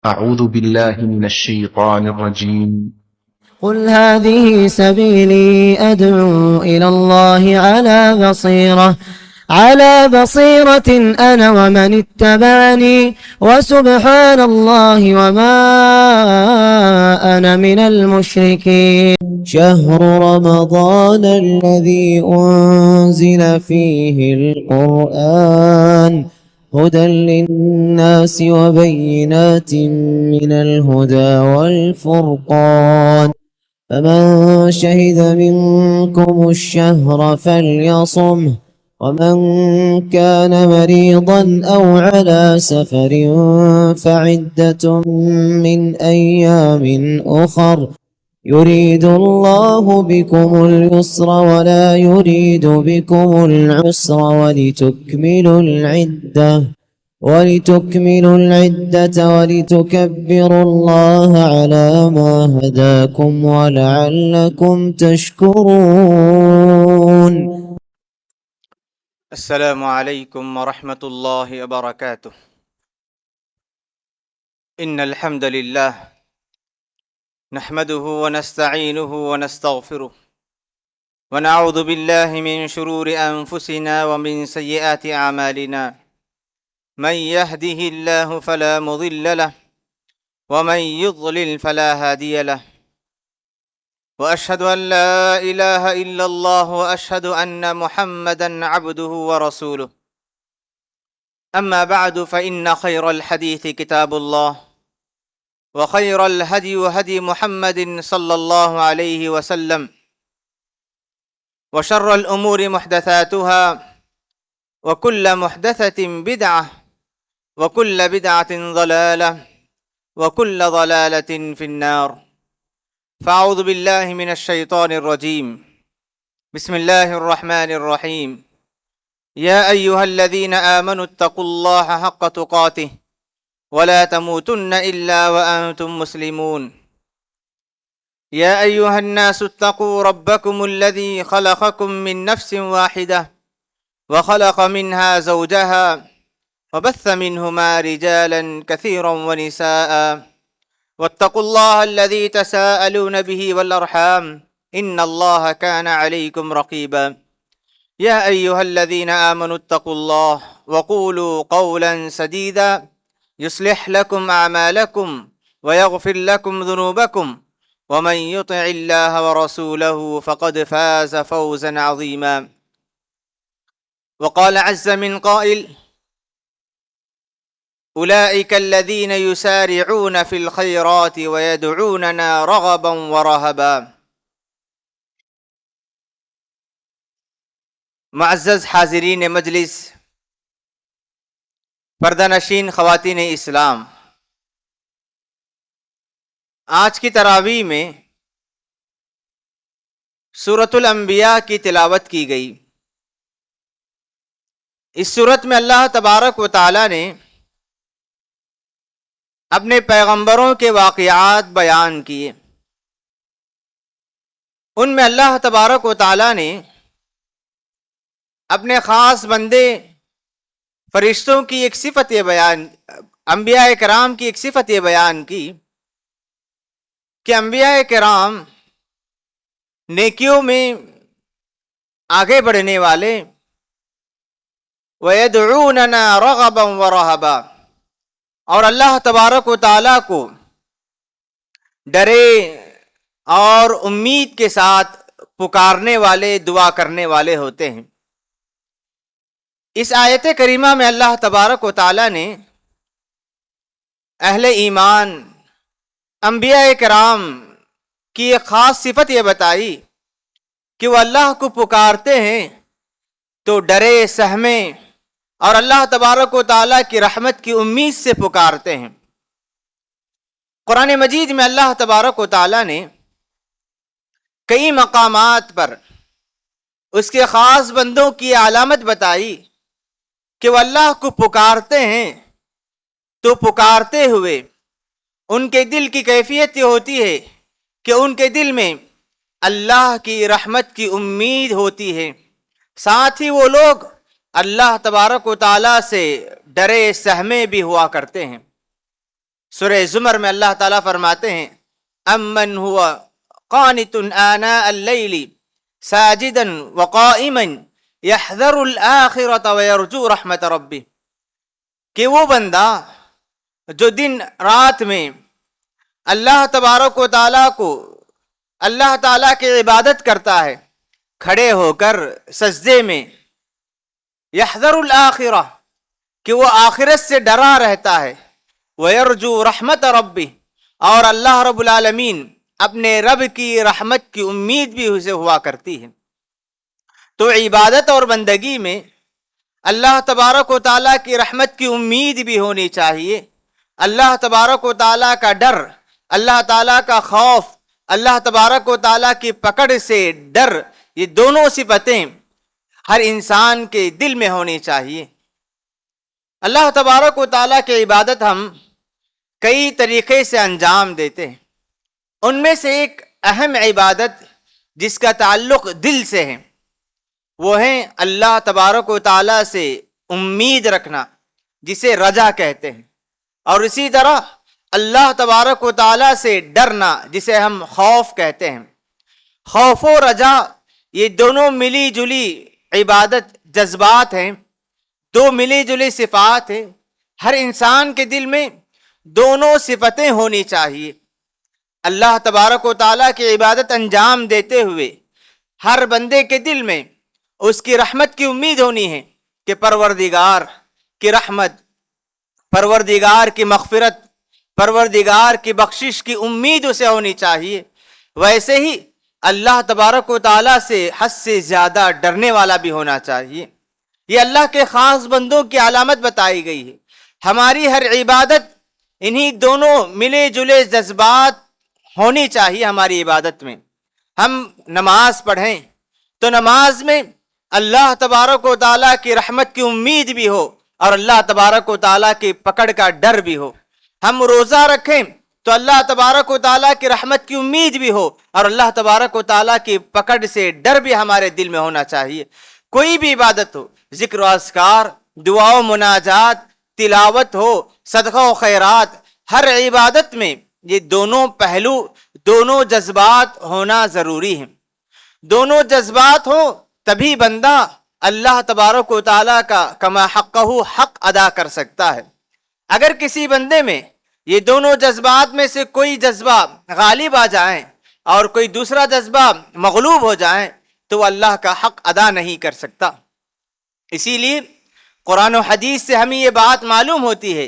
أعوذ بالله من الشيطان الرجيم. قل هذه سبيلي أدعو إلى الله على بصيرة أنا ومن اتبعني وسبحان الله وما أنا من المشركين. شهر رمضان الذي أنزل فيه القرآن هدى للناس وبينات من الهدى والفرقان فمن شهد منكم الشهر فليصمه ومن كان مريضا أو على سفر فعدة من أيام أخر يريد الله بكم اليسر ولا يريد بكم العسر ولتكملوا العدة ولتكبروا الله على ما هداكم ولعلكم تشكرون. السلام علیکم ورحمۃ اللہ وبرکاتہ. ان الحمد للہ نحمده ونستعینه ونستغفره ونعوذ باللہ من شرور انفسنا ومن سیئات اعمالنا. من يهده الله فلا مضل له ومن يضلل فلا هادي له. وأشهد أن لا إله إلا الله وأشهد أن محمدا عبده ورسوله. أما بعد فإن خير الحديث كتاب الله وخير الهدي هدي محمد صلى الله عليه وسلم وشر الأمور محدثاتها وكل محدثة بدعة وكل بدعة ضلالة وكل ضلالة في النار. فاعوذ باللہ من الشیطان الرجیم. بسم اللہ الرحمن الرحیم. یا ایہا الذین آمنوا اتقوا اللہ حق تقاتہ ولا تموتن الا وانتم مسلمون. یا ایہا الناس اتقوا ربکم الذی خلقکم من نفس واحدہ وخلق منها زوجها وبث منہما رجالا کثیرا ونساء واتقوا الله الذي تساءلون به والأرحام إن الله كان عليكم رقيبا. يا أيها الذين آمنوا اتقوا الله وقولوا قولا سديدا يصلح لكم أعمالكم ويغفر لكم ذنوبكم ومن يطع الله ورسوله فقد فاز فوزا عظيما. وقال عز من قائل أولئك الذين يسارعون في الخيرات ويدعوننا رغبا ورهبا. معزز حاضرین مجلس، پردہ نشین خواتین اسلام، آج کی تراویح میں سورۃ الانبیاء کی تلاوت کی گئی. اس سورت میں اللہ تبارک و تعالی نے اپنے پیغمبروں کے واقعات بیان کیے. ان میں اللہ تبارک و تعالی نے اپنے خاص بندے فرشتوں کی ایک صفت بیان، انبیاء کرام کی ایک صفت بیان کی کہ انبیاء کرام نیکیوں میں آگے بڑھنے والے، وَيَدْعُونَنَا رَغَبًا وَرَهَبًا، اور اللہ تبارک و تعالیٰ کو ڈرے اور امید کے ساتھ پکارنے والے، دعا کرنے والے ہوتے ہیں. اس آیت کریمہ میں اللہ تبارک و تعالیٰ نے اہل ایمان، انبیاء کرام کی ایک خاص صفت یہ بتائی کہ وہ اللہ کو پکارتے ہیں تو ڈرے سہمے اور اللہ تبارک و تعالیٰ کی رحمت کی امید سے پکارتے ہیں. قرآن مجید میں اللہ تبارک و تعالیٰ نے کئی مقامات پر اس کے خاص بندوں کی علامت بتائی کہ وہ اللہ کو پکارتے ہیں تو پکارتے ہوئے ان کے دل کی کیفیت یہ ہوتی ہے کہ ان کے دل میں اللہ کی رحمت کی امید ہوتی ہے. ساتھ ہی وہ لوگ اللہ تبارک و تعالیٰ سے ڈرے سہمے بھی ہوا کرتے ہیں. سورہ زمر میں اللہ تعالیٰ فرماتے ہیں امن ہوا قانت آناء اللیل ساجدا وقائما یحذر الآخرۃ ویرجو رحمت ربی، کہ وہ بندہ جو دن رات میں اللہ تبارک و تعالیٰ کو اللہ تعالیٰ کی عبادت کرتا ہے، کھڑے ہو کر سجدے میں، یحذر الآخرہ، کہ وہ آخرت سے ڈرا رہتا ہے، ویرجو رحمت ربی، اور اللہ رب العالمین اپنے رب کی رحمت کی امید بھی اسے ہوا کرتی ہے۔ تو عبادت اور بندگی میں اللہ تبارک و تعالیٰ کی رحمت کی امید بھی ہونی چاہیے، اللہ تبارک و تعالیٰ کا ڈر، اللہ تعالیٰ کا خوف، اللہ تبارک و تعالیٰ کی پکڑ سے ڈر، یہ دونوں صفتیں ہر انسان کے دل میں ہونی چاہیے۔ اللہ تبارک و تعالیٰ کی عبادت ہم کئی طریقے سے انجام دیتے ہیں، ان میں سے ایک اہم عبادت جس کا تعلق دل سے ہے وہ ہے اللہ تبارک و تعالیٰ سے امید رکھنا، جسے رجا کہتے ہیں، اور اسی طرح اللہ تبارک و تعالیٰ سے ڈرنا، جسے ہم خوف کہتے ہیں۔ خوف و رجا یہ دونوں ملی جلی عبادت جذبات ہیں، دو ملی جلی صفات ہیں۔ ہر انسان کے دل میں دونوں صفتیں ہونی چاہیے۔ اللہ تبارک و تعالیٰ کی عبادت انجام دیتے ہوئے ہر بندے کے دل میں اس کی رحمت کی امید ہونی ہے کہ پروردگار کی رحمت، پروردگار کی مغفرت، پروردگار کی بخشش کی امید اسے ہونی چاہیے۔ ویسے ہی اللہ تبارک و تعالیٰ سے حد سے زیادہ ڈرنے والا بھی ہونا چاہیے۔ یہ اللہ کے خاص بندوں کی علامت بتائی گئی ہے۔ ہماری ہر عبادت انہی دونوں ملے جلے جذبات ہونی چاہیے ہماری عبادت میں۔ ہم نماز پڑھیں تو نماز میں اللہ تبارک و تعالیٰ کی رحمت کی امید بھی ہو اور اللہ تبارک و تعالیٰ کی پکڑ کا ڈر بھی ہو۔ ہم روزہ رکھیں تو اللہ تبارک و تعالیٰ کی رحمت کی امید بھی ہو اور اللہ تبارک و تعالیٰ کی پکڑ سے ڈر بھی ہمارے دل میں ہونا چاہیے۔ کوئی بھی عبادت ہو، ذکر و اذکار، دعا و مناجات، تلاوت ہو، صدقہ و خیرات، ہر عبادت میں یہ دونوں پہلو، دونوں جذبات ہونا ضروری ہیں۔ دونوں جذبات ہوں تبھی بندہ اللہ تبارک و تعالیٰ کا کما حقہ حق ادا کر سکتا ہے۔ اگر کسی بندے میں یہ دونوں جذبات میں سے کوئی جذبہ غالب آ جائیں اور کوئی دوسرا جذبہ مغلوب ہو جائیں تو وہ اللہ کا حق ادا نہیں کر سکتا۔ اسی لیے قرآن و حدیث سے ہمیں یہ بات معلوم ہوتی ہے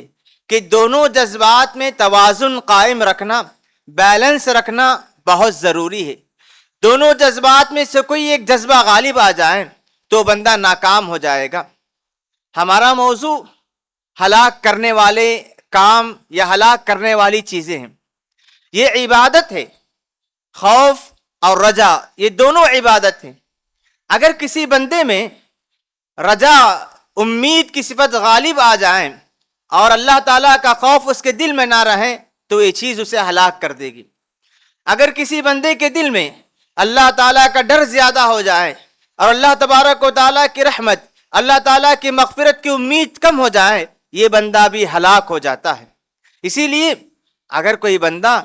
کہ دونوں جذبات میں توازن قائم رکھنا، بیلنس رکھنا بہت ضروری ہے۔ دونوں جذبات میں سے کوئی ایک جذبہ غالب آ جائے تو بندہ ناکام ہو جائے گا۔ ہمارا موضوع ہلاک کرنے والے کام یا ہلاک کرنے والی چیزیں ہیں۔ یہ عبادت ہے، خوف اور رجا یہ دونوں عبادت ہیں۔ اگر کسی بندے میں رجا، امید کی صفت غالب آ جائیں اور اللہ تعالیٰ کا خوف اس کے دل میں نہ رہے تو یہ چیز اسے ہلاک کر دے گی۔ اگر کسی بندے کے دل میں اللہ تعالیٰ کا ڈر زیادہ ہو جائے اور اللہ تبارک و تعالیٰ کی رحمت، اللہ تعالیٰ کی مغفرت کی امید کم ہو جائے، یہ بندہ بھی ہلاک ہو جاتا ہے۔ اسی لیے اگر کوئی بندہ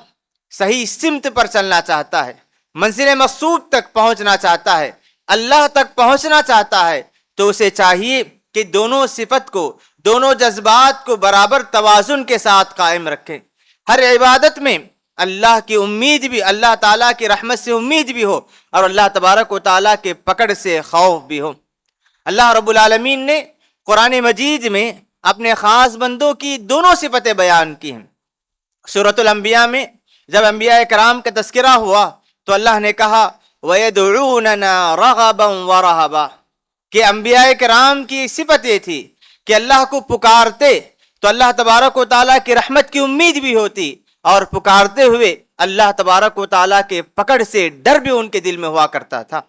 صحیح سمت پر چلنا چاہتا ہے، منزل مقصود تک پہنچنا چاہتا ہے، اللہ تک پہنچنا چاہتا ہے، تو اسے چاہیے کہ دونوں صفت کو، دونوں جذبات کو برابر توازن کے ساتھ قائم رکھے۔ ہر عبادت میں اللہ کی امید بھی، اللہ تعالیٰ کی رحمت سے امید بھی ہو اور اللہ تبارک و تعالیٰ کے پکڑ سے خوف بھی ہو۔ اللہ رب العالمین نے قرآن مجید میں اپنے خاص بندوں کی دونوں صفتیں بیان کی ہیں۔ سورۃ الانبیاء میں جب انبیاء کرام کا تذکرہ ہوا تو اللہ نے کہا وَيَدْعُونَنَا رَغَبًا وَرَهَبًا، کہ انبیاء کرام کی صفت یہ تھی کہ اللہ کو پکارتے تو اللہ تبارک و تعالیٰ کی رحمت کی امید بھی ہوتی اور پکارتے ہوئے اللہ تبارک و تعالیٰ کے پکڑ سے ڈر بھی ان کے دل میں ہوا کرتا تھا۔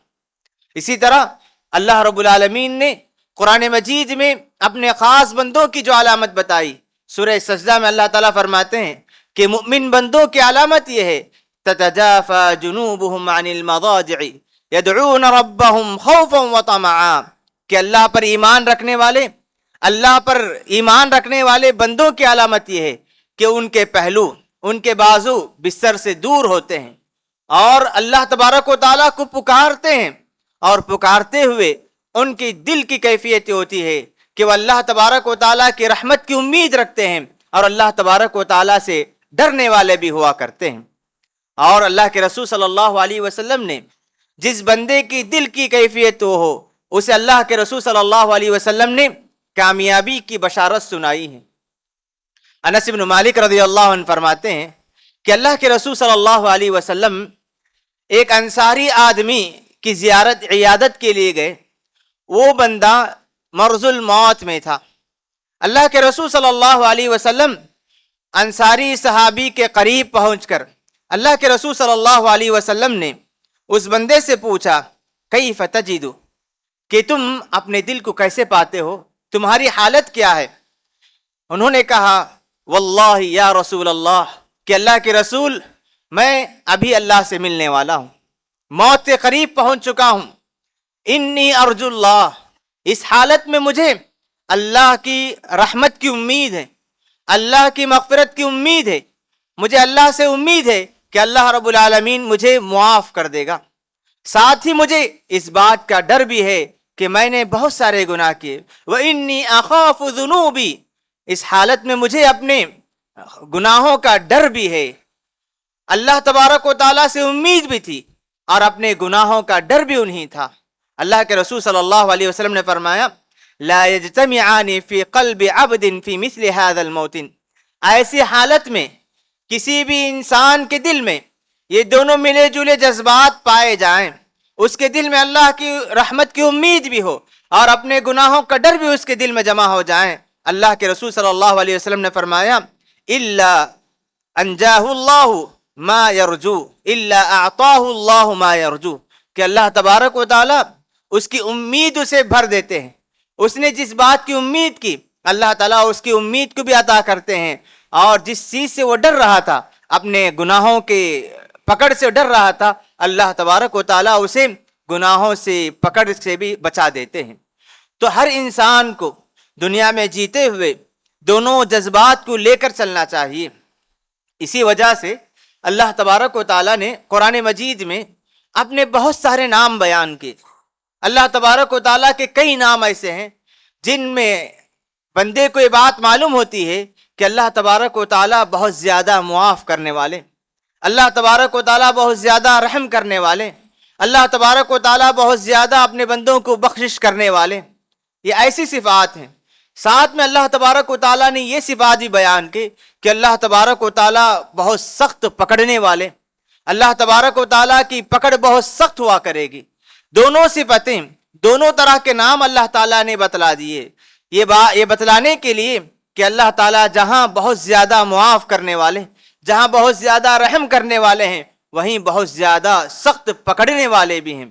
اسی طرح اللہ رب العالمین نے قرآن مجید میں اپنے خاص بندوں کی جو علامت بتائی، سورہ سجدہ میں اللہ تعالیٰ فرماتے ہیں کہ مؤمن بندوں کی علامت یہ ہے تتجافى جنوبهم عن المضاجع يدعون ربهم خوفا وطمعا، کہ اللہ پر ایمان رکھنے والے، اللہ پر ایمان رکھنے والے بندوں کی علامت یہ ہے کہ ان کے پہلو، ان کے بازو بستر سے دور ہوتے ہیں اور اللہ تبارک و تعالیٰ کو پکارتے ہیں، اور پکارتے ہوئے ان کی دل کی کیفیت ہوتی ہے کہ وہ اللہ تبارک و تعالیٰ کی رحمت کی امید رکھتے ہیں اور اللہ تبارک و تعالیٰ سے ڈرنے والے بھی ہوا کرتے ہیں۔ اور اللہ کے رسول صلی اللہ علیہ وسلم نے جس بندے کی دل کی کیفیت ہو اسے اللہ کے رسول صلی اللہ علیہ وسلم نے کامیابی کی بشارت سنائی ہے۔ انس بن مالک رضی اللہ عنہ فرماتے ہیں کہ اللہ کے رسول صلی اللہ علیہ وسلم ایک انصاری آدمی کی زیارت عیادت کے لیے گئے۔ وہ بندہ مرض الموت میں تھا۔ اللہ کے رسول صلی اللہ علیہ وسلم انصاری صحابی کے قریب پہنچ کر اللہ کے رسول صلی اللہ علیہ وسلم نے اس بندے سے پوچھا، کیف تجد، کہ تم اپنے دل کو کیسے پاتے ہو، تمہاری حالت کیا ہے؟ انہوں نے کہا، واللہ یا رسول اللہ، کہ اللہ کے رسول میں ابھی اللہ سے ملنے والا ہوں، موت کے قریب پہنچ چکا ہوں۔ انی ارجو اللہ، اس حالت میں مجھے اللہ کی رحمت کی امید ہے، اللہ کی مغفرت کی امید ہے، مجھے اللہ سے امید ہے کہ اللہ رب العالمین مجھے معاف کر دے گا۔ ساتھ ہی مجھے اس بات کا ڈر بھی ہے کہ میں نے بہت سارے گناہ کیے، وَإِنِّي أَخَافُ ذُنُوبِي، اس حالت میں مجھے اپنے گناہوں کا ڈر بھی ہے۔ اللہ تبارک و تعالیٰ سے امید بھی تھی اور اپنے گناہوں کا ڈر بھی انہی تھا۔ اللہ کے رسول صلی اللہ علیہ وسلم نے فرمایا، لا يجتمعان فی قلب عبد فی مثل هذا الموطن، ایسی حالت میں کسی بھی انسان کے دل میں یہ دونوں ملے جلے جذبات پائے جائیں، اس کے دل میں اللہ کی رحمت کی امید بھی ہو اور اپنے گناہوں کا ڈر بھی اس کے دل میں جمع ہو جائیں۔ اللہ کے رسول صلی اللہ علیہ وسلم نے فرمایا، الا انجاہ اللہ ما یرجو، الا اعطاہ اللہ ما یرجو، کہ اللہ تبارک و تعالی اس کی امید اسے بھر دیتے ہیں۔ اس نے جس بات کی امید کی اللہ تعالیٰ اس کی امید کو بھی عطا کرتے ہیں، اور جس چیز سے وہ ڈر رہا تھا، اپنے گناہوں کے پکڑ سے ڈر رہا تھا، اللہ تبارک و تعالیٰ اسے گناہوں سے پکڑ سے بھی بچا دیتے ہیں۔ تو ہر انسان کو دنیا میں جیتے ہوئے دونوں جذبات کو لے کر چلنا چاہیے۔ اسی وجہ سے اللہ تبارک و تعالیٰ نے قرآن مجید میں اپنے بہت سارے نام بیان کیے۔ اللہ تبارک و تعالیٰ کے کئی نام ایسے ہیں جن میں بندے کو یہ بات معلوم ہوتی ہے کہ اللہ تبارک و تعالیٰ بہت زیادہ معاف کرنے والے، اللہ تبارک و تعالیٰ بہت زیادہ رحم کرنے والے، اللہ تبارک و تعالیٰ بہت زیادہ اپنے بندوں کو بخشش کرنے والے۔ یہ ایسی صفات ہیں۔ ساتھ میں اللہ تبارک و تعالیٰ نے یہ صفات بھی بیان کی کہ اللہ تبارک و تعالیٰ بہت سخت پکڑنے والے، اللہ تبارک و تعالیٰ کی پکڑ بہت سخت ہوا کرے گی۔ دونوں صفتیں، دونوں طرح کے نام اللہ تعالیٰ نے بتلا دیے، یہ بتلانے کے لیے کہ اللہ تعالیٰ جہاں بہت زیادہ معاف کرنے والے، جہاں بہت زیادہ رحم کرنے والے ہیں، وہیں بہت زیادہ سخت پکڑنے والے بھی ہیں۔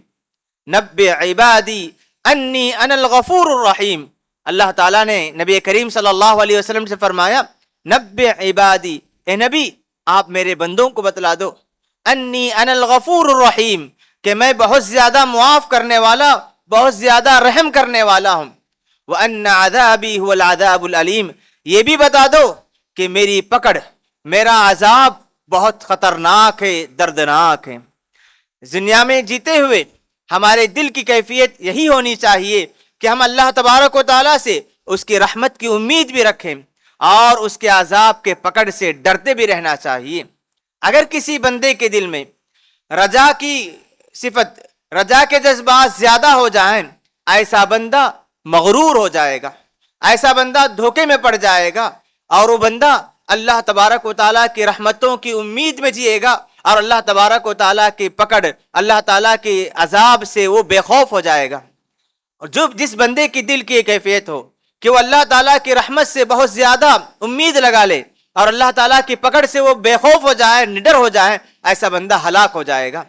نبئ عبادی انی انا الغفور الرحیم، اللہ تعالیٰ نے نبی کریم صلی اللہ علیہ وسلم سے فرمایا، نبئ عبادی، اے نبی آپ میرے بندوں کو بتلا دو، انی انا الغفور الرحیم، کہ میں بہت زیادہ معاف کرنے والا، بہت زیادہ رحم کرنے والا ہوں۔ وَأَنَّ عَذَابِي هُوَ الْعَذَابُ الْأَلِيمُ، یہ بھی بتا دو کہ میری پکڑ، میرا عذاب بہت خطرناک ہے، دردناک ہے۔ دنیا میں جیتے ہوئے ہمارے دل کی کیفیت یہی ہونی چاہیے کہ ہم اللہ تبارک و تعالیٰ سے اس کی رحمت کی امید بھی رکھیں اور اس کے عذاب کے پکڑ سے ڈرتے بھی رہنا چاہیے۔ اگر کسی بندے کے دل میں رجا کی صفت، رجا کے جذبات زیادہ ہو جائیں، ایسا بندہ مغرور ہو جائے گا، ایسا بندہ دھوکے میں پڑ جائے گا، اور وہ بندہ اللہ تبارک و تعالیٰ کی رحمتوں کی امید میں جیے گا، اور اللہ تبارک و تعالیٰ کی پکڑ، اللہ تعالیٰ کے عذاب سے وہ بے خوف ہو جائے گا۔ اور جس بندے کی دل کی کیفیت ہو کہ وہ اللہ تعالیٰ کی رحمت سے بہت زیادہ امید لگا لے اور اللہ تعالیٰ کی پکڑ سے وہ بے خوف ہو جائے، نڈر ہو جائے، ایسا بندہ ہلاک ہو جائے گا۔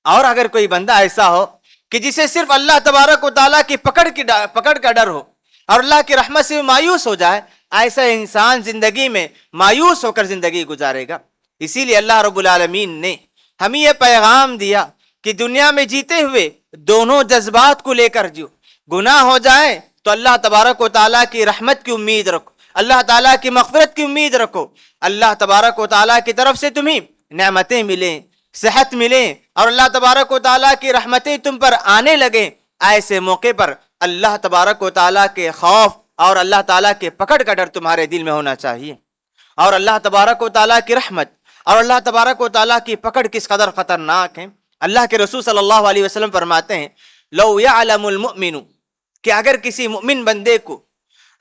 اور اگر کوئی بندہ ایسا ہو کہ جسے صرف اللہ تبارک و تعالیٰ کی پکڑ کا ڈر ہو اور اللہ کی رحمت سے مایوس ہو جائے، ایسا انسان زندگی میں مایوس ہو کر زندگی گزارے گا۔ اسی لیے اللہ رب العالمین نے ہمیں یہ پیغام دیا کہ دنیا میں جیتے ہوئے دونوں جذبات کو لے کر جو گناہ ہو جائے تو اللہ تبارک و تعالیٰ کی رحمت کی امید رکھو، اللہ تعالیٰ کی مغفرت کی امید رکھو، اللہ تبارک و تعالیٰ کی طرف سے تمہیں نعمتیں ملیں، صحت ملیں اور اللہ تبارک و تعالیٰ کی رحمتیں تم پر آنے لگیں، ایسے موقع پر اللہ تبارک و تعالیٰ کے خوف اور اللہ تعالیٰ کے پکڑ کا ڈر تمہارے دل میں ہونا چاہیے۔ اور اللہ تبارک و تعالیٰ کی رحمت اور اللہ تبارک و تعالیٰ کی پکڑ کس قدر خطرناک ہے۔ اللہ کے رسول صلی اللہ علیہ وسلم فرماتے ہیں لو یعلم المؤمن، کہ اگر کسی مؤمن بندے کو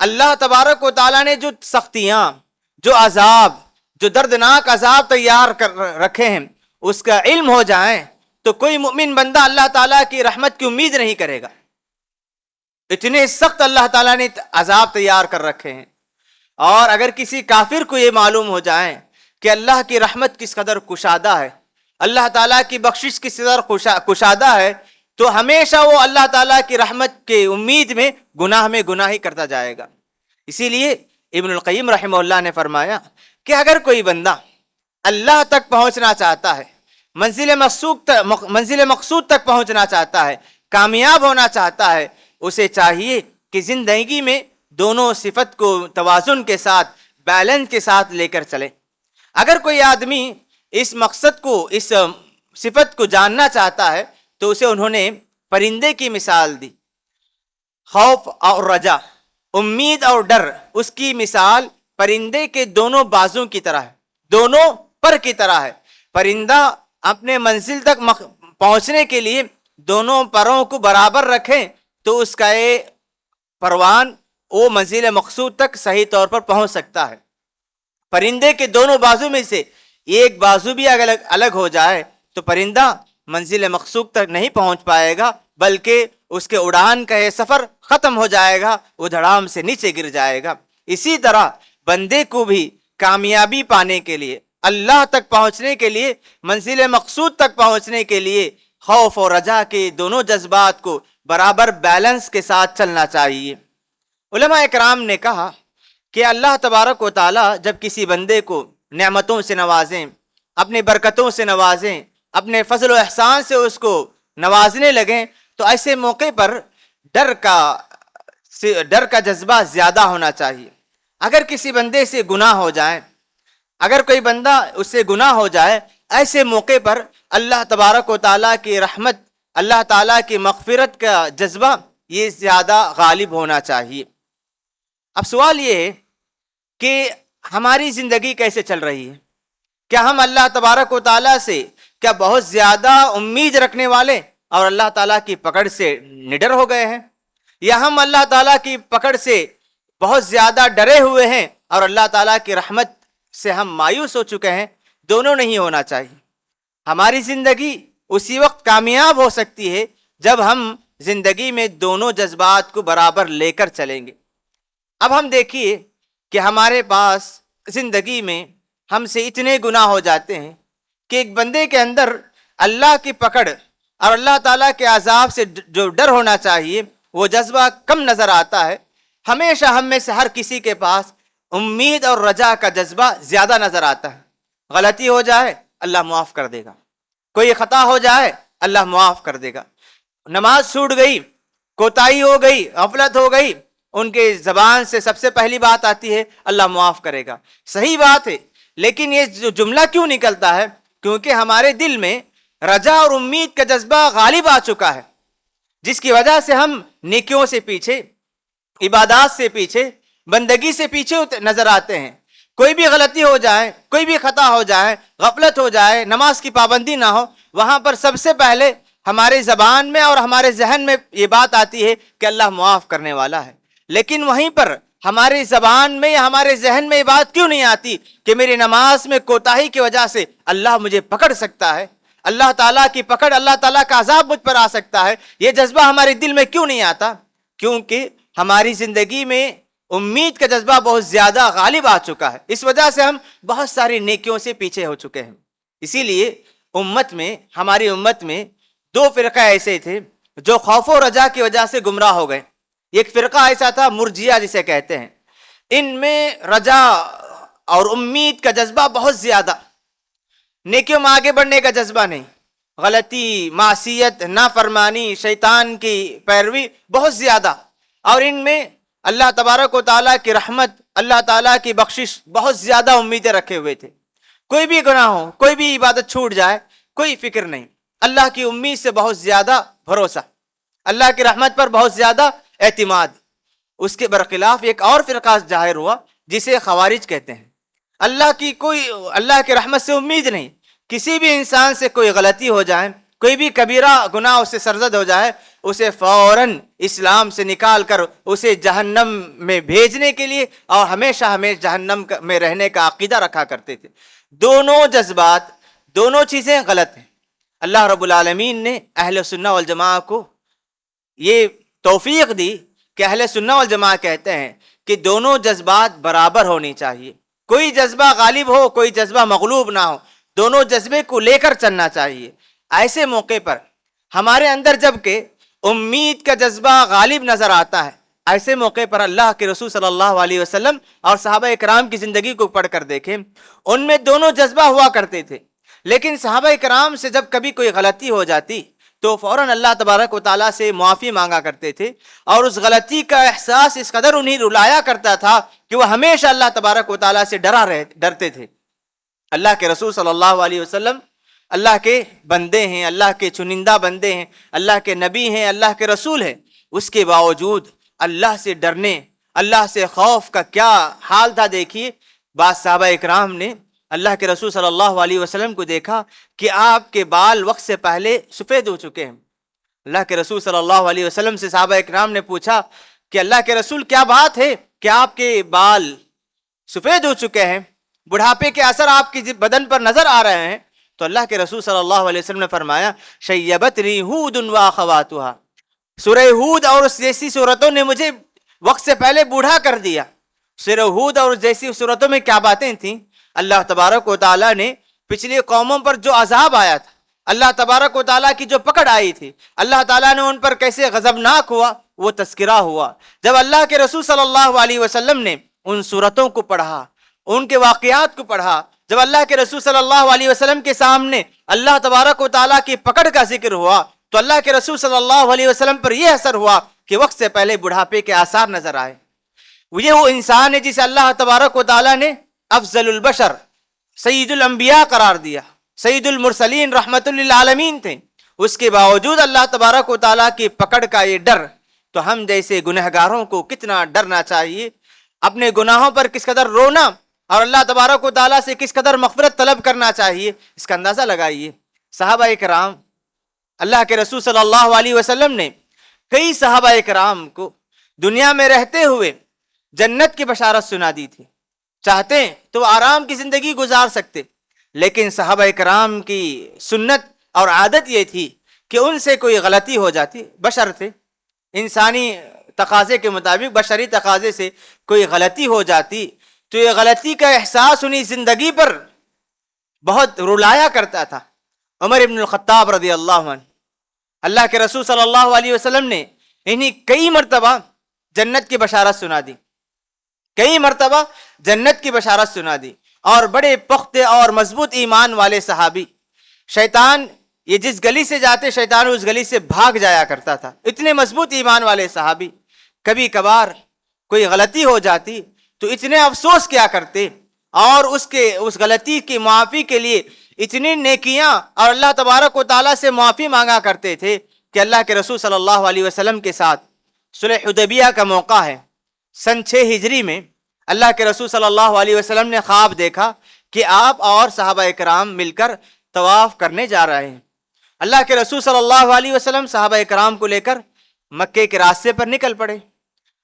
اللہ تبارک و تعالیٰ نے جو سختیاں، جو عذاب، جو دردناک عذاب تیار کر رکھے ہیں اس کا علم ہو جائے تو کوئی مؤمن بندہ اللہ تعالیٰ کی رحمت کی امید نہیں کرے گا۔ اتنے سخت اللہ تعالیٰ نے عذاب تیار کر رکھے ہیں۔ اور اگر کسی کافر کو یہ معلوم ہو جائے کہ اللہ کی رحمت کس قدر کشادہ ہے، اللہ تعالیٰ کی بخشش کس قدر کشادہ ہے، تو ہمیشہ وہ اللہ تعالیٰ کی رحمت کے امید میں گناہی کرتا جائے گا۔ اسی لیے ابن القیم رحمہ اللہ نے فرمایا کہ اگر کوئی بندہ اللہ تک پہنچنا چاہتا ہے، منزل مقصود تک پہنچنا چاہتا ہے، کامیاب ہونا چاہتا ہے، اسے چاہیے کہ زندگی میں دونوں صفت کو توازن کے ساتھ، بیلنس کے ساتھ لے کر چلے۔ اگر کوئی آدمی اس مقصد کو، اس صفت کو جاننا چاہتا ہے تو اسے انہوں نے پرندے کی مثال دی، خوف اور رجا، امید اور ڈر، اس کی مثال پرندے کے دونوں بازوں کی طرح ہے، دونوں پر کی طرح ہے۔ پرندہ اپنے منزل تک پہنچنے کے لیے دونوں پروں کو برابر رکھیں تو اس کا یہ پروان وہ منزل مقصود تک صحیح طور پر پہنچ سکتا ہے۔ پرندے کے دونوں بازو میں سے ایک بازو بھی الگ ہو جائے تو پرندہ منزل مقصود تک نہیں پہنچ پائے گا، بلکہ اس کے اڑان کا یہ سفر ختم ہو جائے گا، وہ دھڑام سے نیچے گر جائے گا۔ اسی طرح بندے کو بھی کامیابی پانے کے لیے، اللہ تک پہنچنے کے لیے، منزل مقصود تک پہنچنے کے لیے خوف اور رجا کے دونوں جذبات کو برابر بیلنس کے ساتھ چلنا چاہیے۔ علماء اکرام نے کہا کہ اللہ تبارک و تعالیٰ جب کسی بندے کو نعمتوں سے نوازیں، اپنی برکتوں سے نوازیں، اپنے فضل و احسان سے اس کو نوازنے لگیں تو ایسے موقع پر ڈر کا جذبہ زیادہ ہونا چاہیے۔ اگر کسی بندے سے گناہ ہو جائے، اگر کوئی بندہ اس سے گناہ ہو جائے، ایسے موقع پر اللہ تبارک و تعالیٰ کی رحمت، اللہ تعالیٰ کی مغفرت کا جذبہ یہ زیادہ غالب ہونا چاہیے۔ اب سوال یہ ہے کہ ہماری زندگی کیسے چل رہی ہے؟ کیا ہم اللہ تبارک و تعالیٰ سے کیا بہت زیادہ امید رکھنے والے اور اللہ تعالیٰ کی پکڑ سے نڈر ہو گئے ہیں، یا ہم اللہ تعالیٰ کی پکڑ سے بہت زیادہ ڈرے ہوئے ہیں اور اللہ تعالیٰ کی رحمت سے ہم مایوس ہو چکے ہیں؟ دونوں نہیں ہونا چاہیے۔ ہماری زندگی اسی وقت کامیاب ہو سکتی ہے جب ہم زندگی میں دونوں جذبات کو برابر لے کر چلیں گے۔ اب ہم دیکھیے کہ ہمارے پاس زندگی میں ہم سے اتنے گناہ ہو جاتے ہیں کہ ایک بندے کے اندر اللہ کی پکڑ اور اللہ تعالیٰ کے عذاب سے جو ڈر ہونا چاہیے وہ جذبہ کم نظر آتا ہے۔ ہمیشہ ہم میں سے ہر کسی کے پاس امید اور رجا کا جذبہ زیادہ نظر آتا ہے۔ غلطی ہو جائے اللہ معاف کر دے گا، کوئی خطا ہو جائے اللہ معاف کر دے گا، نماز چھوٹ گئی، کوتاہی ہو گئی، غفلت ہو گئی، ان کے زبان سے سب سے پہلی بات آتی ہے اللہ معاف کرے گا۔ صحیح بات ہے، لیکن یہ جو جملہ کیوں نکلتا ہے؟ کیونکہ ہمارے دل میں رجا اور امید کا جذبہ غالب آ چکا ہے، جس کی وجہ سے ہم نیکیوں سے پیچھے، عبادات سے پیچھے، بندگی سے پیچھے نظر آتے ہیں۔ کوئی بھی غلطی ہو جائے، کوئی بھی خطا ہو جائے، غفلت ہو جائے، نماز کی پابندی نہ ہو، وہاں پر سب سے پہلے ہمارے زبان میں اور ہمارے ذہن میں یہ بات آتی ہے کہ اللہ معاف کرنے والا ہے۔ لیکن وہیں پر ہماری زبان میں یا ہمارے ذہن میں یہ بات کیوں نہیں آتی کہ میری نماز میں کوتاہی کی وجہ سے اللہ مجھے پکڑ سکتا ہے، اللہ تعالیٰ کی پکڑ، اللہ تعالیٰ کا عذاب مجھ پر آ سکتا ہے؟ یہ جذبہ ہمارے دل میں کیوں نہیں آتا؟ کیونکہ ہماری زندگی میں امید کا جذبہ بہت زیادہ غالب آ چکا ہے، اس وجہ سے ہم بہت ساری نیکیوں سے پیچھے ہو چکے ہیں۔ اسی لیے ہماری امت میں دو فرقہ ایسے تھے جو خوف و رجا کی وجہ سے گمراہ ہو گئے۔ ایک فرقہ ایسا تھا مرجیہ جسے کہتے ہیں، ان میں رجا اور امید کا جذبہ بہت زیادہ، نیکیوں میں آگے بڑھنے کا جذبہ نہیں، غلطی، معصیت، نافرمانی، شیطان کی پیروی بہت زیادہ، اور ان میں اللہ تبارک و تعالیٰ کی رحمت، اللہ تعالیٰ کی بخشش بہت زیادہ امیدیں رکھے ہوئے تھے. کوئی بھی گناہ ہو، کوئی بھی عبادت چھوٹ جائے، کوئی فکر نہیں، اللہ کی امید سے بہت زیادہ بھروسہ، اللہ کی رحمت پر بہت زیادہ اعتماد. اس کے برخلاف ایک اور فرقہ ظاہر ہوا جسے خوارج کہتے ہیں. اللہ کی رحمت سے امید نہیں. کسی بھی انسان سے کوئی غلطی ہو جائے، کوئی بھی کبیرہ گناہ اس سے سرزد ہو جائے، اسے فوراً اسلام سے نکال کر اسے جہنم میں بھیجنے کے لیے اور ہمیشہ ہمیشہ جہنم میں رہنے کا عقیدہ رکھا کرتے تھے. دونوں جذبات، دونوں چیزیں غلط ہیں. اللہ رب العالمین نے اہل سنہ والجماعہ کو یہ توفیق دی کہ اہل سنہ والجماعہ کہتے ہیں کہ دونوں جذبات برابر ہونی چاہیے. کوئی جذبہ غالب ہو، کوئی جذبہ مغلوب نہ ہو، دونوں جذبے کو لے کر چلنا چاہیے. ایسے موقع پر ہمارے اندر جب کہ امید کا جذبہ غالب نظر آتا ہے، ایسے موقع پر اللہ کے رسول صلی اللہ علیہ وسلم اور صحابہ کرام کی زندگی کو پڑھ کر دیکھیں، ان میں دونوں جذبہ ہوا کرتے تھے. لیکن صحابہ کرام سے جب کبھی کوئی غلطی ہو جاتی تو فوراً اللہ تبارک و تعالیٰ سے معافی مانگا کرتے تھے، اور اس غلطی کا احساس اس قدر انہیں رلایا کرتا تھا کہ وہ ہمیشہ اللہ تبارک و تعالیٰ سے ڈرتے تھے. اللہ کے رسول صلی اللہ علیہ وسلم اللہ کے بندے ہیں، اللہ کے چنندہ بندے ہیں، اللہ کے نبی ہیں، اللہ کے رسول ہیں. اس کے باوجود اللہ سے ڈرنے، اللہ سے خوف کا کیا حال تھا. دیکھیے بعض صحابہ اکرام نے اللہ کے رسول صلی اللہ علیہ وسلم کو دیکھا کہ آپ کے بال وقت سے پہلے سفید ہو چکے ہیں. اللہ کے رسول صلی اللہ علیہ وسلم سے صحابہ اکرام نے پوچھا کہ اللہ کے رسول کیا بات ہے کہ آپ کے بال سفید ہو چکے ہیں، بڑھاپے کے اثر آپ کی بدن پر نظر آ رہے ہیں؟ تو اللہ کے رسول صلی اللہ علیہ وسلم نے فرمایا شیبتنی ہود واخواتها، سورہ ہود اور اس جیسی صورتوں نے مجھے وقت سے پہلے بوڑھا کر دیا. سورہ ہود اور اس جیسی صورتوں میں کیا باتیں تھیں؟ اللہ تبارک و تعالیٰ نے پچھلی قوموں پر جو عذاب آیا تھا، اللہ تبارک و تعالیٰ کی جو پکڑ آئی تھی، اللہ تعالیٰ نے ان پر کیسے غضبناک ہوا وہ تذکرہ ہوا. جب اللہ کے رسول صلی اللہ علیہ وسلم نے ان صورتوں کو پڑھا، ان کے واقعات کو پڑھا، جب اللہ کے رسول صلی اللہ علیہ وسلم کے سامنے اللہ تبارک و تعالیٰ کی پکڑ کا ذکر ہوا، تو اللہ کے رسول صلی اللہ علیہ وسلم پر یہ اثر ہوا کہ وقت سے پہلے بڑھاپے کے آثار نظر آئے. یہ وہ انسان ہے جسے اللہ تبارک و تعالیٰ نے افضل البشر، سید الانبیاء قرار دیا، سید المرسلین، رحمت للعالمین تھے. اس کے باوجود اللہ تبارک و تعالیٰ کی پکڑ کا یہ ڈر، تو ہم جیسے گنہگاروں کو کتنا ڈرنا چاہیے، اپنے گناہوں پر کس قدر رونا اور اللہ تبارک و تعالیٰ سے کس قدر مغفرت طلب کرنا چاہیے، اس کا اندازہ لگائیے. صحابہ کرام، اللہ کے رسول صلی اللہ علیہ وسلم نے کئی صحابہ کرام کو دنیا میں رہتے ہوئے جنت کی بشارت سنا دی تھی. چاہتے تو آرام کی زندگی گزار سکتے، لیکن صحابہ کرام کی سنت اور عادت یہ تھی کہ ان سے کوئی غلطی ہو جاتی، بشر تھے، انسانی تقاضے کے مطابق، بشری تقاضے سے کوئی غلطی ہو جاتی تو یہ غلطی کا احساس انہیں زندگی پر بہت رلایا کرتا تھا. عمر ابن الخطاب رضی اللہ عنہ، اللہ کے رسول صلی اللہ علیہ وسلم نے انہیں کئی مرتبہ جنت کی بشارت سنا دی، کئی مرتبہ جنت کی بشارت سنا دی. اور بڑے پختہ اور مضبوط ایمان والے صحابی، شیطان یہ جس گلی سے جاتے شیطان اس گلی سے بھاگ جایا کرتا تھا. اتنے مضبوط ایمان والے صحابی، کبھی کبھار کوئی غلطی ہو جاتی تو اتنے افسوس کیا کرتے اور اس غلطی کی معافی کے لیے اتنی نیکیاں اور اللہ تبارک و تعالیٰ سے معافی مانگا کرتے تھے کہ اللہ کے رسول صلی اللہ علیہ وسلم کے ساتھ صلح حدیبیہ کا موقع ہے. سن 6 ہجری میں اللہ کے رسول صلی اللہ علیہ وسلم نے خواب دیکھا کہ آپ اور صحابہ کرام مل کر طواف کرنے جا رہے ہیں. اللہ کے رسول صلی اللہ علیہ وسلم صحابہ کرام کو لے کر مکے کے راستے پر نکل پڑے.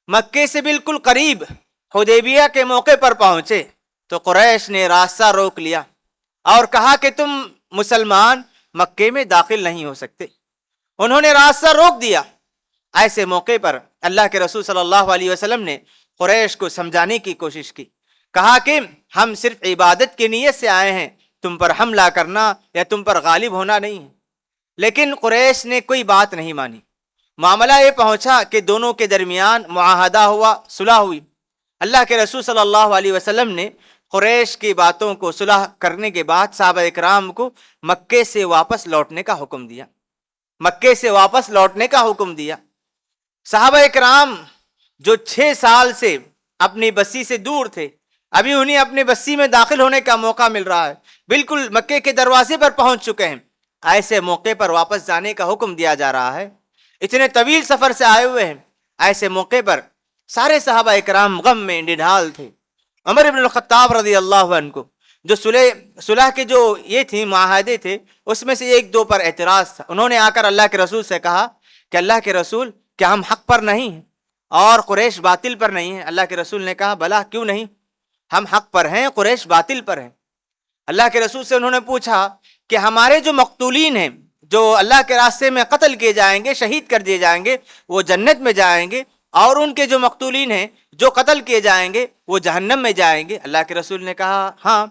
مکے سے بالکل قریب حدیبیہ کے موقع پر پہنچے تو قریش نے راستہ روک لیا اور کہا کہ تم مسلمان مکے میں داخل نہیں ہو سکتے. انہوں نے راستہ روک دیا. ایسے موقع پر اللہ کے رسول صلی اللہ علیہ وسلم نے قریش کو سمجھانے کی کوشش کی، کہا کہ ہم صرف عبادت کی نیت سے آئے ہیں، تم پر حملہ کرنا یا تم پر غالب ہونا نہیں ہے. لیکن قریش نے کوئی بات نہیں مانی. معاملہ یہ پہنچا کہ دونوں کے درمیان معاہدہ ہوا، صلح ہوئی. اللہ کے رسول صلی اللہ علیہ وسلم نے قریش کی باتوں کو صلح کرنے کے بعد صحابہ اکرام کو مکے سے واپس لوٹنے کا حکم دیا، مکے سے واپس لوٹنے کا حکم دیا. صحابہ اکرام جو 6 سال سے اپنی بستی سے دور تھے، ابھی انہیں اپنی بستی میں داخل ہونے کا موقع مل رہا ہے، بالکل مکے کے دروازے پر پہنچ چکے ہیں، ایسے موقع پر واپس جانے کا حکم دیا جا رہا ہے، اتنے طویل سفر سے آئے ہوئے ہیں، ایسے موقع پر سارے صحابہ اکرام غم میں نڈھال تھے۔ عمر بن الخطاب رضی اللہ عنہ کو جو صلح کے جو یہ تھی معاہدے تھے، اس میں سے ایک دو پر اعتراض تھا، انہوں نے آ کر اللہ کے رسول سے کہا کہ اللہ کے رسول کیا ہم حق پر نہیں ہیں اور قریش باطل پر نہیں ہیں؟ اللہ کے رسول نے کہا بلا کیوں نہیں، ہم حق پر ہیں، قریش باطل پر ہیں۔ اللہ کے رسول سے انہوں نے پوچھا کہ ہمارے جو مقتولین ہیں، جو اللہ کے راستے میں قتل کیے جائیں گے، شہید کر دیے جائیں گے، وہ جنت میں جائیں گے، اور ان کے جو مقتولین ہیں جو قتل کیے جائیں گے وہ جہنم میں جائیں گے؟ اللہ کے رسول نے کہا ہاں،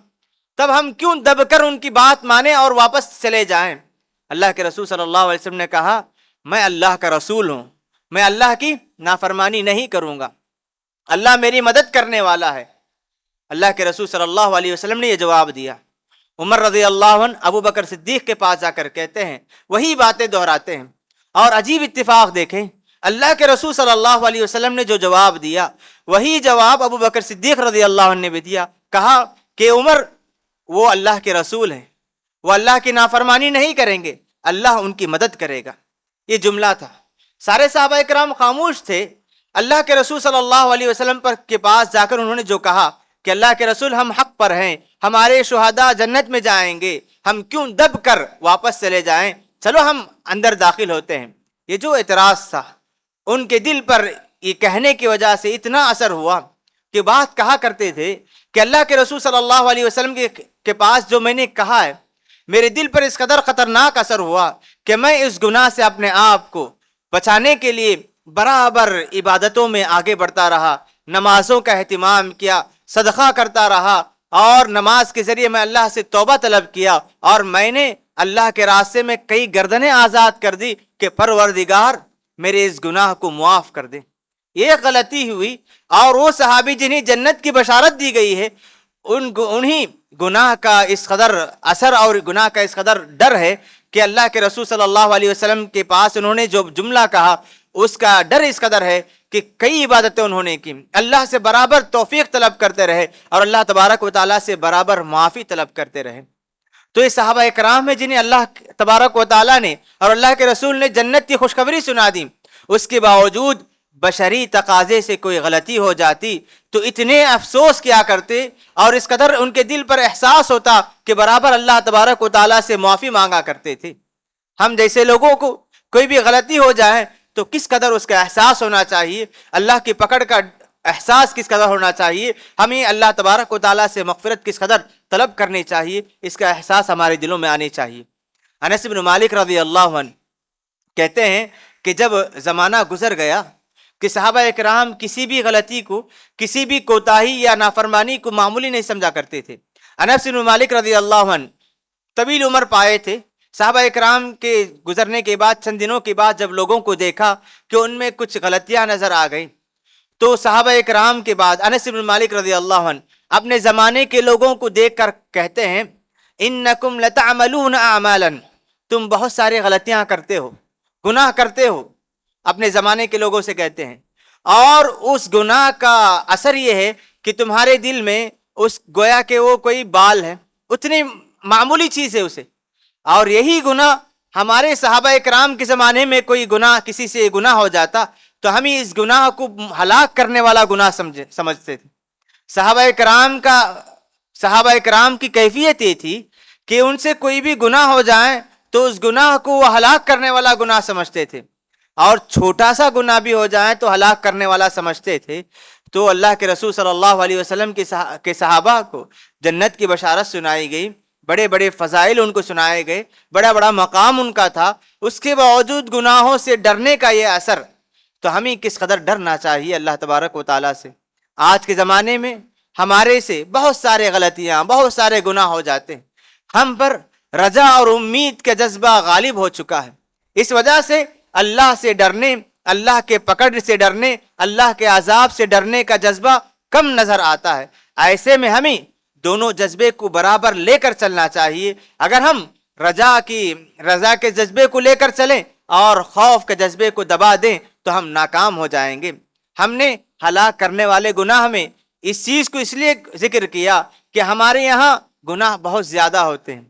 تب ہم کیوں دب کر ان کی بات مانیں اور واپس چلے جائیں؟ اللہ کے رسول صلی اللہ علیہ وسلم نے کہا میں اللہ کا رسول ہوں، میں اللہ کی نافرمانی نہیں کروں گا، اللہ میری مدد کرنے والا ہے۔ اللہ کے رسول صلی اللہ علیہ وسلم نے یہ جواب دیا۔ عمر رضی اللہ عنہ ابو بکر صدیق کے پاس جا کر کہتے ہیں، وہی باتیں دہراتے ہیں، اور عجیب اتفاق دیکھیں، اللہ کے رسول صلی اللہ علیہ وسلم نے جو جواب دیا وہی جواب ابو بکر صدیق رضی اللہ عنہ نے بھی دیا، کہا کہ عمر وہ اللہ کے رسول ہیں، وہ اللہ کی نافرمانی نہیں کریں گے، اللہ ان کی مدد کرے گا۔ یہ جملہ تھا، سارے صحابہ اکرام خاموش تھے۔ اللہ کے رسول صلی اللہ علیہ وسلم کے پاس جا کر انہوں نے جو کہا کہ اللہ کے رسول ہم حق پر ہیں، ہمارے شہداء جنت میں جائیں گے، ہم کیوں دب کر واپس چلے جائیں، چلو ہم اندر داخل ہوتے ہیں۔ یہ جو اعتراض تھا ان کے دل پر یہ کہنے کی وجہ سے اتنا اثر ہوا کہ بات کہا کرتے تھے کہ اللہ کے رسول صلی اللہ علیہ وسلم کے پاس جو میں نے کہا ہے، میرے دل پر اس قدر خطرناک اثر ہوا کہ میں اس گناہ سے اپنے آپ کو بچانے کے لیے برابر عبادتوں میں آگے بڑھتا رہا، نمازوں کا اہتمام کیا، صدقہ کرتا رہا، اور نماز کے ذریعے میں اللہ سے توبہ طلب کیا، اور میں نے اللہ کے راستے میں کئی گردنیں آزاد کر دی کہ پروردگار میرے اس گناہ کو معاف کر دے۔ یہ غلطی ہوئی، اور وہ صحابی جنہیں جنت کی بشارت دی گئی ہے انہیں گناہ کا اس قدر اثر اور گناہ کا اس قدر ڈر ہے کہ اللہ کے رسول صلی اللہ علیہ وسلم کے پاس انہوں نے جو جملہ کہا اس کا ڈر اس قدر ہے کہ کئی عبادتیں انہوں نے کی، اللہ سے برابر توفیق طلب کرتے رہے اور اللہ تبارک و تعالیٰ سے برابر معافی طلب کرتے رہے۔ تو یہ صحابہ اکرام ہیں جنہیں اللہ تبارک و تعالیٰ نے اور اللہ کے رسول نے جنت کی خوشخبری سنا دی، اس کے باوجود بشری تقاضے سے کوئی غلطی ہو جاتی تو اتنے افسوس کیا کرتے، اور اس قدر ان کے دل پر احساس ہوتا کہ برابر اللہ تبارک و تعالیٰ سے معافی مانگا کرتے تھے۔ ہم جیسے لوگوں کو کوئی بھی غلطی ہو جائے تو کس قدر اس کا احساس ہونا چاہیے، اللہ کی پکڑ کا احساس کس قدر ہونا چاہیے، ہمیں اللہ تبارک و تعالیٰ سے مغفرت کس قدر طلب کرنی چاہیے، اس کا احساس ہمارے دلوں میں آنے چاہیے۔ انس بن مالک رضی اللہ عنہ کہتے ہیں کہ جب زمانہ گزر گیا کہ صحابہ اکرام کسی بھی غلطی کو، کسی بھی کوتاہی یا نافرمانی کو معمولی نہیں سمجھا کرتے تھے۔ انس بن مالک رضی اللہ عنہ طویل عمر پائے تھے، صحابہ اکرام کے گزرنے کے بعد چند دنوں کے بعد جب لوگوں کو دیکھا کہ ان میں کچھ غلطیاں نظر آ گئیں تو صحابہ اکرام کے بعد انس بن مالک رضی اللہ عنہ اپنے زمانے کے لوگوں کو دیکھ کر کہتے ہیں انکم لتعملون اعمالا، تم بہت سارے غلطیاں کرتے ہو، گناہ کرتے ہو، اپنے زمانے کے لوگوں سے کہتے ہیں، اور اس گناہ کا اثر یہ ہے کہ تمہارے دل میں اس گویا کہ وہ کوئی بال ہے، اتنی معمولی چیز ہے اسے، اور یہی گناہ ہمارے صحابہ اکرام کے زمانے میں کوئی گناہ کسی سے گناہ ہو جاتا تو ہم اس گناہ کو ہلاک کرنے والا گناہ سمجھتے تھے۔ صحابہ اکرام کی کیفیت یہ تھی کہ ان سے کوئی بھی گناہ ہو جائے تو اس گناہ کو وہ ہلاک کرنے والا گناہ سمجھتے تھے، اور چھوٹا سا گناہ بھی ہو جائے تو ہلاک کرنے والا سمجھتے تھے۔ تو اللہ کے رسول صلی اللہ علیہ وسلم کے صحابہ کو جنت کی بشارت سنائی گئی، بڑے بڑے فضائل ان کو سنائے گئے، بڑا بڑا مقام ان کا تھا، اس کے باوجود گناہوں سے ڈرنے کا یہ اثر، تو ہمیں کس قدر ڈرنا چاہیے اللہ تبارک و تعالیٰ سے۔ آج کے زمانے میں ہمارے سے بہت سارے غلطیاں، بہت سارے گناہ ہو جاتے ہیں، ہم پر رجا اور امید کا جذبہ غالب ہو چکا ہے، اس وجہ سے اللہ سے ڈرنے، اللہ کے پکڑ سے ڈرنے، اللہ کے عذاب سے ڈرنے کا جذبہ کم نظر آتا ہے۔ ایسے میں ہمیں دونوں جذبے کو برابر لے کر چلنا چاہیے۔ اگر ہم رضا کے جذبے کو لے کر چلیں اور خوف کے جذبے کو دبا دیں تو ہم ناکام ہو جائیں گے۔ ہم نے ہلاک کرنے والے گناہ میں اس چیز کو اس لیے ذکر کیا کہ ہمارے یہاں گناہ بہت زیادہ ہوتے ہیں،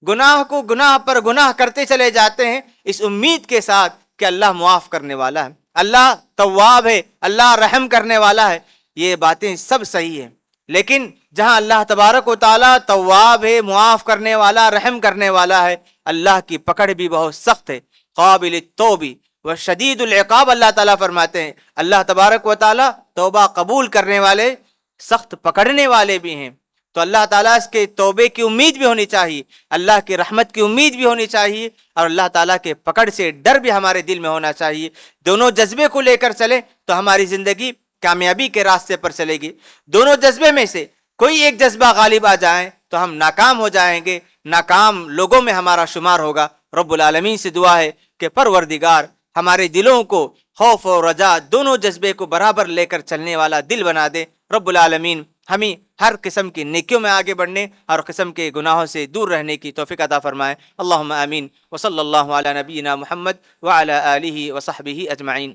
گناہ کو گناہ پر گناہ کرتے چلے جاتے ہیں اس امید کے ساتھ کہ اللہ معاف کرنے والا ہے، اللہ تواب ہے، اللہ رحم کرنے والا ہے. یہ باتیں سب صحیح ہیں، لیکن جہاں اللہ تبارک و تعالیٰ تواب ہے، معاف کرنے والا، رحم کرنے والا ہے، اللہ کی پکڑ بھی بہت سخت ہے. قابل التوب و شدید العقاب، اللہ تعالیٰ فرماتے ہیں اللہ تبارک و تعالیٰ توبہ قبول کرنے والے، سخت پکڑنے والے بھی ہیں. تو اللہ تعالیٰ اس کے توبے کی امید بھی ہونی چاہیے، اللہ کی رحمت کی امید بھی ہونی چاہیے، اور اللہ تعالیٰ کے پکڑ سے ڈر بھی ہمارے دل میں ہونا چاہیے. دونوں جذبے کو لے کر چلے تو ہماری زندگی کامیابی کے راستے پر چلے گی. دونوں جذبے میں سے کوئی ایک جذبہ غالب آ جائیں تو ہم ناکام ہو جائیں گے، ناکام لوگوں میں ہمارا شمار ہوگا. رب العالمین سے دعا ہے کہ پروردگار ہمارے دلوں کو خوف اور رجا دونوں جذبے کو برابر لے کر چلنے والا دل بنا دے. رب العالمین ہمیں ہر قسم کی نیکیوں میں آگے بڑھنے اور قسم کے گناہوں سے دور رہنے کی توفیق عطا فرمائے. اللہم آمین. وصلی اللہ علی نبینا محمد وعلی آلہ وصحبہ اجمعین.